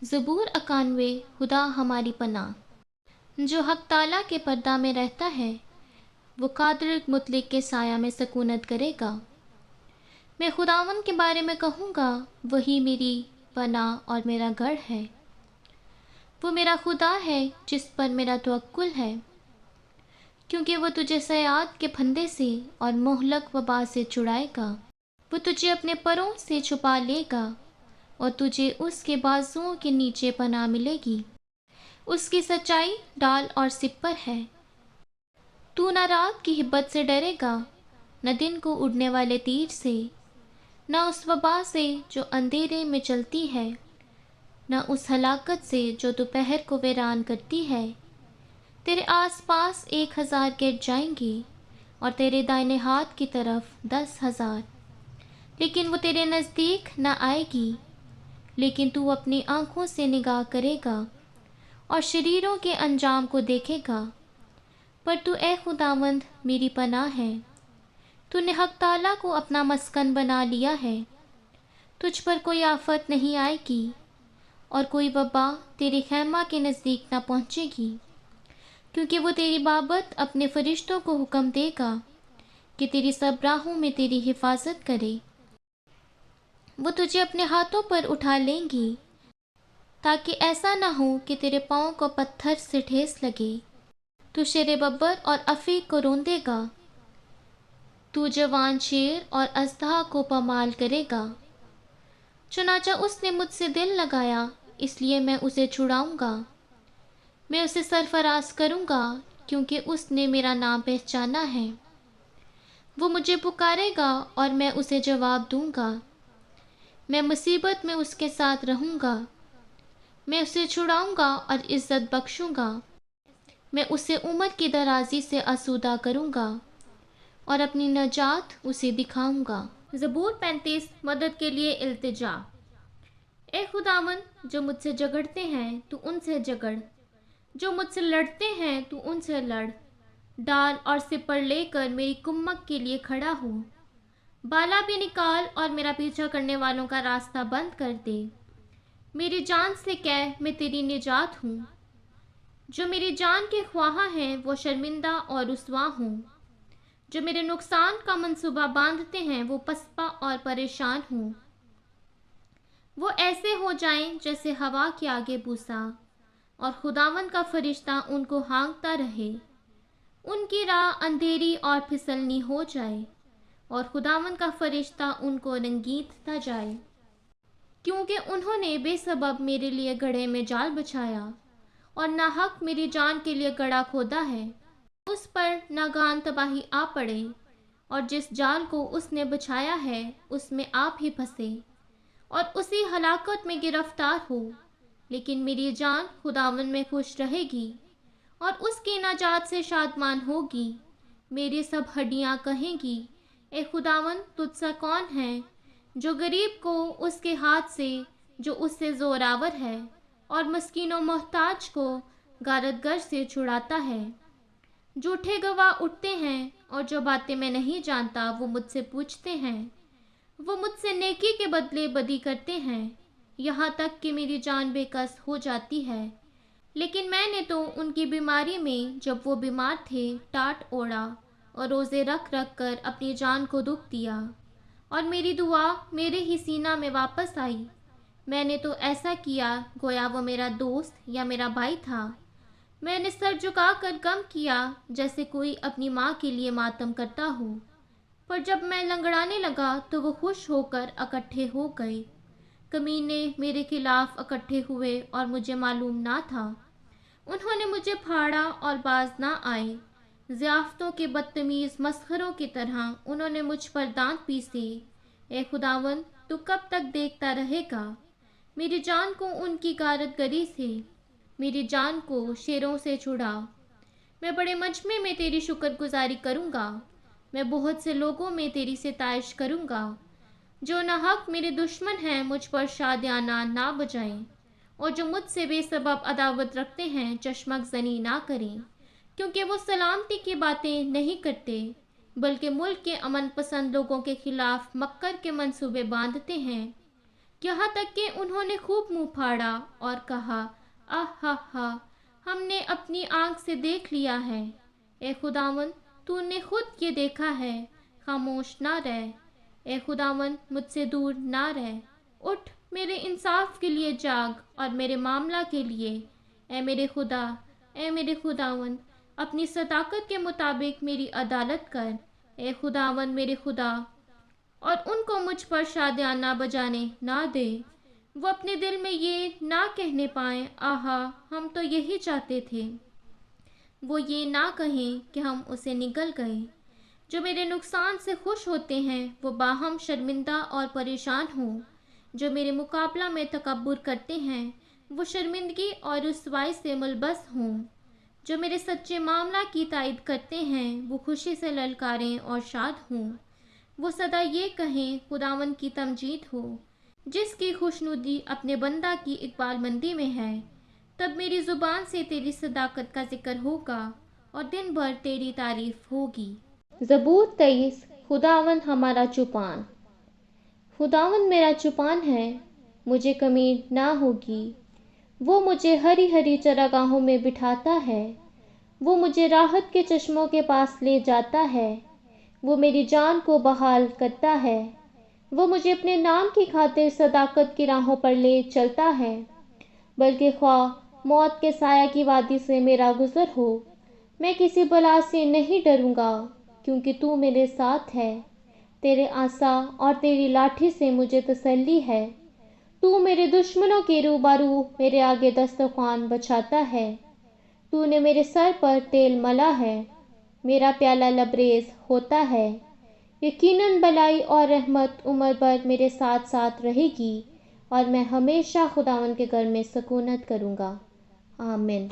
ज़बूर 91। खुदा हमारी पनाह। जो हक ताला के पर्दा में रहता है वो कादिर मुतलक के साया में सकूनत करेगा। मैं खुदावन के बारे में कहूँगा, वही मेरी पनाह और मेरा गढ़ है। वो मेरा खुदा है जिस पर मेरा तवक्कुल है, क्योंकि वो तुझे सयाद के फंदे से और मोहलक वबा से छुड़ाएगा। वो तुझे अपने परों से छुपा लेगा और तुझे उसके बाजुओं के नीचे पनाह मिलेगी। उसकी सच्चाई डाल और सिपर है। तू न रात की हिब्बत से डरेगा, न दिन को उड़ने वाले तीर से, न उस वबा से जो अंधेरे में चलती है, न उस हलाकत से जो दोपहर को वीरान करती है। तेरे आसपास 1,000 गिर जाएंगे और तेरे दाहिने हाथ की तरफ 10,000, लेकिन वो तेरे नज़दीक न आएगी। लेकिन तू अपनी आँखों से निगाह करेगा और शरीरों के अंजाम को देखेगा। पर तू ए खुदावंद मेरी पनाह है। तूने हक ताला को अपना मस्कन बना लिया है। तुझ पर कोई आफत नहीं आएगी और कोई वबा तेरे खैमा के नज़दीक न पहुँचेगी, क्योंकि वो तेरी बाबत अपने फरिश्तों को हुक्म देगा कि तेरी सब राहों में तेरी हिफाजत करे। वो तुझे अपने हाथों पर उठा लेंगी, ताकि ऐसा ना हो कि तेरे पाँव को पत्थर से ठेस लगे। तू शेर बब्बर और अफीक को रोंदेगा। तू जवान शेर और अजदहा को पमाल करेगा। चुनाचा उसने मुझसे दिल लगाया, इसलिए मैं उसे छुड़ाऊंगा। मैं उसे सरफराज करूंगा, क्योंकि उसने मेरा नाम पहचाना है। वो मुझे पुकारेगा और मैं उसे जवाब दूंगा। मैं मुसीबत में उसके साथ रहूंगा। मैं उसे छुड़ाऊंगा और इज़्ज़त बख्शूंगा। मैं उसे उम्र की दराजी से आसूदा करूंगा और अपनी नजात उसे दिखाऊंगा। ज़बूर 35। मदद के लिए इल्तिजा। ए खुदावन, जो मुझसे झगड़ते हैं तू उनसे झगड़, जो मुझसे लड़ते हैं तू उनसे लड़। डाल और सिपर लेकर मेरी कुम्मक के लिए खड़ा हो। बाला भी निकाल और मेरा पीछा करने वालों का रास्ता बंद कर दे। मेरी जान से कह, मैं तेरी निजात हूँ। जो मेरी जान के ख्वाह हैं वो शर्मिंदा और रुसवा हों। जो मेरे नुकसान का मंसूबा बांधते हैं वो पसपा और परेशान हों। वो ऐसे हो जाएं जैसे हवा के आगे भूसा, और खुदावन का फरिश्ता उनको हाँकता रहे। उनकी राह अंधेरी और फिसलनी हो जाए, और खुदावन का फरिश्ता उनको रंगीतता जाए, क्योंकि उन्होंने बेसबब मेरे लिए गड्ढे में जाल बिछाया और नाहक मेरी जान के लिए गड्ढा खोदा है। उस पर नागान तबाही आ पड़े, और जिस जाल को उसने बिछाया है उसमें आप ही फंसे और उसी हलाकत में गिरफ्तार हो। लेकिन मेरी जान खुदावन में खुश रहेगी और उसकी नाजात से शादमान होगी। मेरी सब हड्डियां कहेंगी, ए खुदावन, तुझसा कौन है जो गरीब को उसके हाथ से जो उससे जोरावर है और मस्कीनों मोहताज को गारतगर से छुड़ाता है। झूठे गवाह उठते हैं और जो बातें मैं नहीं जानता वो मुझसे पूछते हैं। वो मुझसे नेकी के बदले बदी करते हैं, यहाँ तक कि मेरी जान बेकस हो जाती है। लेकिन मैंने तो उनकी बीमारी में, जब वो बीमार थे, टाट ओढ़ा और रोज़े रख रख कर अपनी जान को दुख दिया, और मेरी दुआ मेरे ही सीना में वापस आई। मैंने तो ऐसा किया गोया वो मेरा दोस्त या मेरा भाई था। मैंने सर झुकाकर गम किया, जैसे कोई अपनी माँ के लिए मातम करता हो। पर जब मैं लंगड़ाने लगा तो वो खुश होकर इकट्ठे हो गए। कमीने मेरे खिलाफ इकट्ठे हुए और मुझे मालूम ना था। उन्होंने मुझे फाड़ा और बाज ना आए। ज़ियाफ़तों के बदतमीज़ मस्खरों की तरह उन्होंने मुझ पर दांत पीसे। ए खुदावन, तू कब तक देखता रहेगा? मेरी जान को उनकी गारतगरी से, मेरी जान को शेरों से छुड़ा। मैं बड़े मजमे में तेरी शुक्रगुजारी करूँगा। मैं बहुत से लोगों में तेरी सिताइश करूँगा। जो नाहक मेरे दुश्मन हैं मुझ पर शादियाना ना बजाएं, और जो मुझसे बेसबब अदावत रखते हैं चश्मक जनी ना करें, क्योंकि वो सलामती की बातें नहीं करते, बल्कि मुल्क के अमन पसंद लोगों के खिलाफ मक्कर के मंसूबे बांधते हैं। یہاں تک کہ انہوں نے خوب منہ پھاڑا اور کہا، آہ ہا ہا، ہم نے اپنی آنکھ سے دیکھ لیا ہے۔ اے خداوند، تو نے خود یہ دیکھا ہے، خاموش نہ رہ۔ اے خداوند، مجھ سے دور نہ رہ۔ اٹھ، میرے انصاف کے لیے جاگ اور میرے معاملہ کے لیے۔ اے میرے خدا، اے میرے خداوند، اپنی صداقت کے مطابق میری عدالت کر۔ اے خداوند میرے خدا، اور ان کو مجھ پر شادیانہ بجانے نہ دے۔ وہ اپنے دل میں یہ نہ کہنے پائیں، آہا، ہم تو یہی چاہتے تھے۔ وہ یہ نہ کہیں کہ ہم اسے نگل گئے۔ جو میرے نقصان سے خوش ہوتے ہیں وہ باہم شرمندہ اور پریشان ہوں۔ جو میرے مقابلہ میں تکبر کرتے ہیں وہ شرمندگی اور رسوائی سے ملبس ہوں۔ جو میرے سچے معاملہ کی تائید کرتے ہیں وہ خوشی سے للکاریں اور شاد ہوں۔ وہ سدا یہ کہیں، خداوند کی تمجید ہو۔ جس کی خوشنودی اپنے بندہ کی اقبال مندی میں ہے، تب میری زبان سے تیری صداقت کا ذکر ہوگا اور دن بھر تیری تعریف ہوگی۔ زبور 23۔ خداوند ہمارا چوپان۔ خداوند میرا چوپان ہے، مجھے کمی نہ ہوگی۔ وہ مجھے ہری ہری چراگاہوں میں بٹھاتا ہے، وہ مجھے راحت کے چشموں کے پاس لے جاتا ہے، وہ میری جان کو بحال کرتا ہے، وہ مجھے اپنے نام کی خاطر صداقت کی راہوں پر لے چلتا ہے۔ بلکہ خواہ موت کے سایہ کی وادی سے میرا گزر ہو، میں کسی بلا سے نہیں ڈروں گا، کیونکہ تو میرے ساتھ ہے۔ تیرے عصا اور تیری لاٹھی سے مجھے تسلی ہے۔ تو میرے دشمنوں کے روبرو میرے آگے دسترخوان بچھاتا ہے۔ تو نے میرے سر پر تیل ملا ہے، میرا پیالہ لبریز ہوتا ہے۔ یقیناً بھلائی اور رحمت عمر بھر میرے ساتھ ساتھ رہے گی، اور میں ہمیشہ خداوند کے گھر میں سکونت کروں گا۔ آمین۔